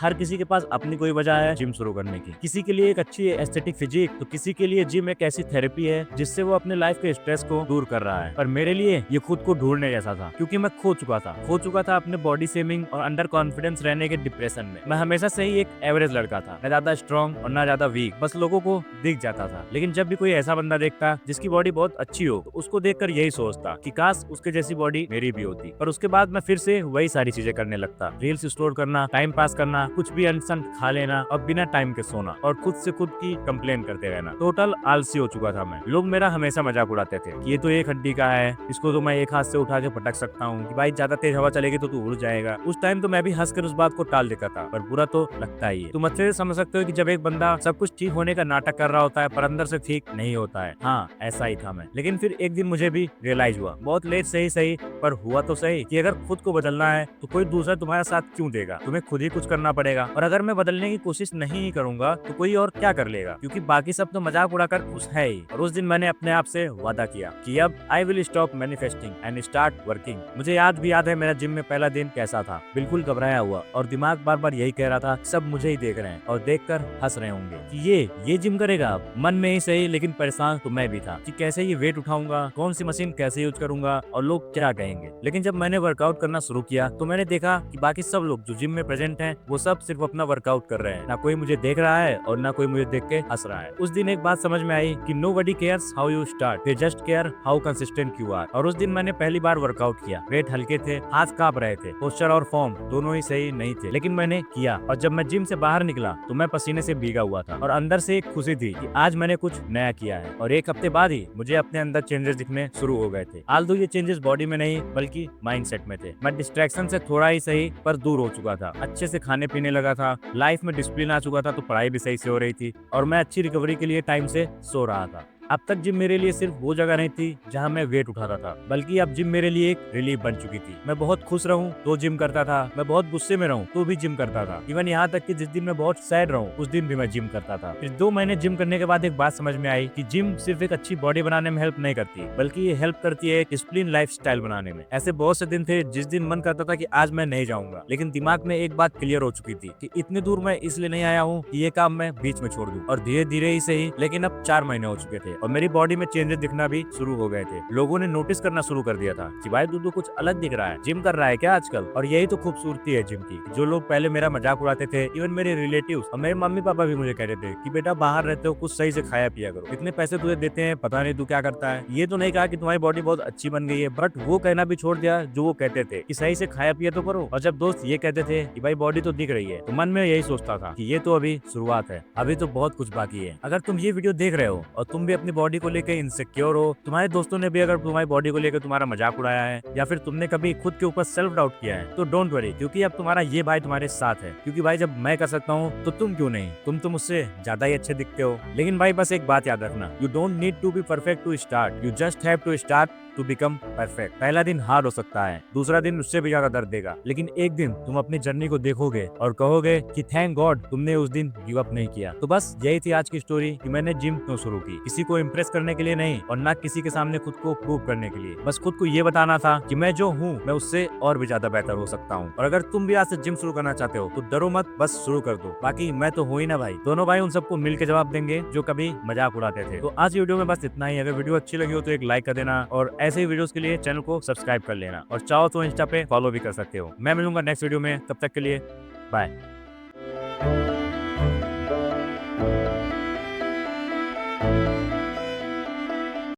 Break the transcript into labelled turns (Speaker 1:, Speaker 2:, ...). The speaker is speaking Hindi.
Speaker 1: हर किसी के पास अपनी कोई वजह है जिम शुरू करने की। किसी के लिए एक अच्छी एस्थेटिक फिजिक, तो किसी के लिए जिम एक ऐसी थेरेपी है जिससे वो अपने लाइफ के स्ट्रेस को दूर कर रहा है। पर मेरे लिए ये खुद को ढूंढने जैसा था, क्योंकि मैं खो चुका था अपने बॉडी शेमिंग और अंडर कॉन्फिडेंस रहने के डिप्रेशन में। मैं हमेशा से ही एक एवरेज लड़का था, न ज्यादा स्ट्रॉन्ग और न ज्यादा वीक, बस लोगों को दिख जाता था। लेकिन जब भी कोई ऐसा बंदा देखता जिसकी बॉडी बहुत अच्छी हो, तो उसको देखकर यही सोचता कि काश उसके जैसी बॉडी मेरी भी होती। पर उसके बाद मैं फिर से वही सारी चीजें करने लगता, रील्स स्क्रॉल करना, टाइम पास करना, कुछ भी अनसन खा लेना और बिना टाइम के सोना और खुद से खुद की कंप्लेन करते रहना। टोटल आलसी हो चुका था मैं। लोग मेरा हमेशा मजाक उड़ाते थे कि ये तो एक हड्डी का है, इसको तो मैं एक हाथ से उठा के पटक सकता हूँ, कि भाई ज्यादा तेज हवा चलेगी तो तू उड़ जाएगा। उस टाइम तो मैं भी हंसकर उस बात को टाल देता था, पर बुरा तो लगता ही है। तुम अच्छे से समझ सकते हो कि जब एक बंदा सब कुछ ठीक होने का नाटक कर रहा होता है पर अंदर से ठीक नहीं होता है। हाँ, ऐसा ही था मैं। लेकिन फिर एक दिन मुझे भी रियलाइज हुआ, बहुत लेट सही पर हुआ तो सही, कि अगर खुद को बदलना है तो कोई दूसरा तुम्हारा साथ क्यों देगा, तुम्हें खुद ही कुछ करना पड़ेगा। और अगर मैं बदलने की कोशिश नहीं करूंगा तो कोई और क्या कर लेगा, क्योंकि बाकी सब तो मजाक उड़ाकर खुश है ही। और उस दिन मैंने अपने आप से वादा किया कि अब I will stop manifesting and start working. मुझे याद है मेरा जिम में पहला दिन कैसा था, बिल्कुल घबराया हुआ और दिमाग बार बार यही कह रहा था सब मुझे ही देख रहे हैं और देखकर हंस रहे होंगे कि ये जिम करेगा। अब मन में ही सही लेकिन परेशान तो मैं भी था कि कैसे ये वेट उठाऊंगा, कौन सी मशीन कैसे यूज करूंगा और लोग क्या कहेंगे। लेकिन जब मैंने वर्कआउट करना शुरू किया तो मैंने देखा कि बाकी सब लोग जो जिम में प्रेजेंट हैं वो सब सिर्फ अपना वर्कआउट कर रहे हैं, ना कोई मुझे देख रहा है और ना कोई मुझे देख के हंस रहा है। उस दिन एक बात समझ में आई कि nobody cares how you start, they just care how consistent you are। और उस दिन मैंने पहली बार वर्कआउट किया। वेट हल्के थे, हाथ कांप रहे थे, पोस्चर और फॉर्म दोनों ही सही नहीं थे, लेकिन मैंने किया। और जब मैं जिम से बाहर निकला तो मैं पसीने से भीगा हुआ था और अंदर से एक खुशी थी कि आज मैंने कुछ नया किया है। और एक हफ्ते बाद ही मुझे अपने अंदर चेंजेस दिखने शुरू हो गए थे। आल्दो ये चेंजेस बॉडी में नहीं बल्कि माइंडसेट में थे। मैं डिस्ट्रैक्शन से थोड़ा ही सही पर दूर हो चुका था, अच्छे से खाने पीने लगा था, लाइफ में डिसिप्लिन आ चुका था, तो पढ़ाई भी सही से हो रही थी और मैं अच्छी रिकवरी के लिए टाइम से सो रहा था। अब तक जिम मेरे लिए सिर्फ वो जगह नहीं थी जहां मैं वेट उठाता था, बल्कि अब जिम मेरे लिए एक रिलीफ बन चुकी थी। मैं बहुत खुश रहूं तो जिम करता था, मैं बहुत गुस्से में रहूं तो भी जिम करता था, इवन यहाँ तक कि जिस दिन मैं बहुत सैड रहूं उस दिन भी मैं जिम करता था। फिर 2 महीने जिम करने के बाद एक बात समझ में आई कि जिम सिर्फ एक अच्छी बॉडी बनाने में हेल्प नहीं करती, बल्कि ये हेल्प करती है एक डिसिप्लिन लाइफ स्टाइल बनाने में। ऐसे बहुत से दिन थे जिस दिन मन करता था कि आज मैं नहीं जाऊंगा, लेकिन दिमाग में एक बात क्लियर हो चुकी थी कि इतनी दूर मैं इसलिए नहीं आया हूँ कि ये काम मैं बीच में छोड़ दूं। और धीरे धीरे ही सही, लेकिन अब 4 महीने हो चुके थे और मेरी बॉडी में चेंजेस दिखना भी शुरू हो गए थे। लोगों ने नोटिस करना शुरू कर दिया था कि भाई तू तो कुछ अलग दिख रहा है, जिम कर रहा है क्या आजकल। और यही तो खूबसूरती है जिम की। जो लोग पहले मेरा मजाक उड़ाते थे, इवन मेरे रिलेटिव्स और मेरे मम्मी पापा भी मुझे कहते थे कि बेटा बाहर रहते हो, कुछ सही से खाया पिया करो, इतने पैसे तुझे देते हैं पता नहीं तू क्या करता है। ये तो नहीं कहा कि तुम्हारी बॉडी बहुत अच्छी बन गई है, बट वो कहना भी छोड़ दिया जो वो कहते थे कि सही से खाया पिया तो करो। और जब दोस्त ये कहते थे कि भाई बॉडी तो दिख रही है, तो मन में यही सोचता था कि ये तो अभी शुरुआत है, अभी तो बहुत कुछ बाकी है। अगर तुम ये वीडियो देख रहे हो और तुम भी अपनी बॉडी को लेकर इनसिक्योर हो, तुम्हारे दोस्तों ने भी अगर तुम्हारी बॉडी को लेकर तुम्हारा मजाक उड़ाया है या फिर तुमने कभी खुद के ऊपर सेल्फ डाउट किया है, तो डोंट वरी, क्योंकि अब तुम्हारा ये भाई तुम्हारे साथ है। क्योंकि भाई जब मैं कर सकता हूँ तो तुम क्यों नहीं, तुम तो मुझसे ज्यादा ही अच्छे दिखते हो। लेकिन भाई बस एक बात याद रखना, you don't need to be perfect to start, you just have to start to become perfect. पहला दिन हार्ड हो सकता है, दूसरा दिन उससे भी ज्यादा दर्द देगा, लेकिन एक दिन तुम अपनी जर्नी को देखोगे और कहोगे कि थैंक गॉड तुमने उस दिन गिव अप नहीं किया। तो बस यही थी आज की स्टोरी कि मैंने जिम क्यों शुरू की। किसी को इम्प्रेस करने के लिए नहीं और ना किसी के सामने खुद को प्रूव करने के लिए, बस खुद को ये बताना था कि मैं जो हूँ मैं उससे और भी ज्यादा बेहतर हो सकता हूँ। और अगर तुम भी आज से जिम शुरू करना चाहते हो तो डरो मत, बस शुरू कर दो। बाकी मैं तो हूँ ही ना भाई, दोनों भाई उन सबको मिलकर जवाब देंगे जो कभी मजाक उड़ाते थे। तो आज वीडियो में बस इतना ही। अगर वीडियो अच्छी लगी हो तो एक लाइक कर देना और ऐसे ही वीडियोस के लिए चैनल को सब्सक्राइब कर लेना और चाहो तो इंस्टा पे फॉलो भी कर सकते हो। मैं मिलूंगा नेक्स्ट वीडियो में, तब तक के लिए बाय।